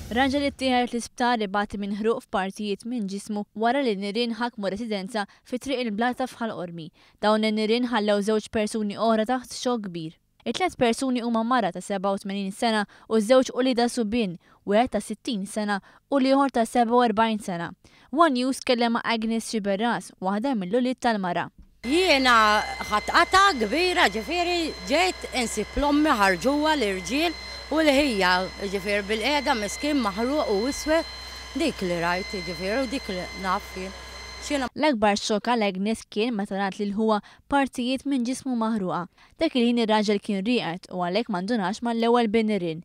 Raġel ittieħed l-isptar ibati minn ħruq f'partijiet minn ġismu wara li n-nirien ħakmu residenza fi triq il-Blata f'Ħalqormi. Dawn in-nirien ħallew żewġ persuni oħra taħt xokk kbir. It-tliet persuni huma mara ta' 87 sena u żewġ ulida subien, wieħed ta' 60 sena u ieħor ta' 47 sena. One News kellem ma' Agnes Xiberras, waħda mill-ulied tal-mara. Jiena ħatqata kbira ġifieri ġejt insib l-ommi ħarġuha l-irġiel u li hija ġifieri bil-qiegħda miskin maħruq u iswed dik li rajt ġifieri u dik li naf jien. L-akbar xokk għal Agnes kien meta ngħid lil huwa partijiet minn ġismu maħruqa. Dak il-ħin ir-raġel kien rieqed u għalhekk m'għandunax mal-ewwel bin-nirien.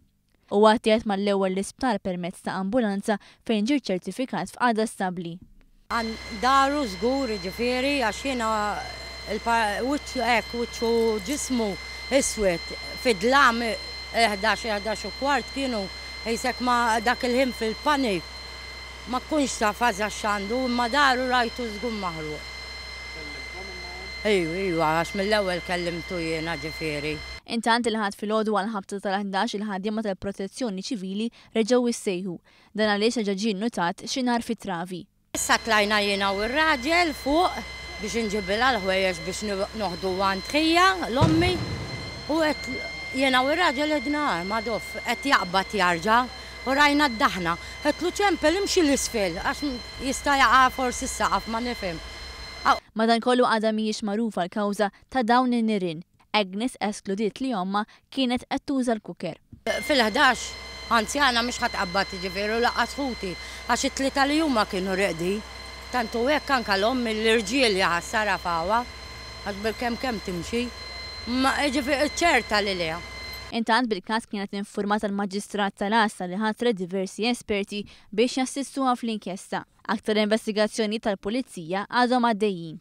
U għattijat mal-ewwel l-isptar permezz ta' ambulanza fejn ġie ċertifikat f'qagħda stabbli. Daru żgur ġifieri għax jiena wiċċu ġismu iswed fid-dlam 11 u kwart kienu jisek ma dak il-ħin fil-panik ma kunx ta' faża x'għandu imma daru rajtu żgur maħruq. Ejwa, għax mill-ewwel kellimtu jiena ġifieri. Intant il-ħadd filgħodu għal ħabta tal-11 il-ħaddiema tal-Protezzjoni Ċivili reġgħu issejħu. Dan għaliex reġa' ġie nnutat xi nar fit-travi. Issa tlajna jiena u r-raġel fuq biex inġibilha l-ħwejjeġ biex noħdu għand tħija l-ommi u jiena u r-raġel edna madoff qed jaqbad jarġa' u rajna d-daħna. Qedlu ċempel imxi l-isfel għax jista' jaqa' forsi s-saqaf ma nifhem. Madankollu għadha mhijiex magħrufa l-kawża ta' dawn in-nirien. Agnes eskludiet li omma kienet qed tuża l-kuker. Fil-11 anzjana mhux ħatqabbad ġifieri u laqqas ħuti għax it-tlieta li huma kienu reqdi. Tantu hekk anke l-omm l-irġiel jaħassara fawha għax bil-kemm timxi. Ma ġifieri ċerta li leha. Intant bil-każ kienet infurmata l-Maġistrat tal-Asta li ħatret diversi esperti biex jassistuha fl-inkjesta. Aktar investigazzjoni tal-Pulizija għadhom għaddejjin.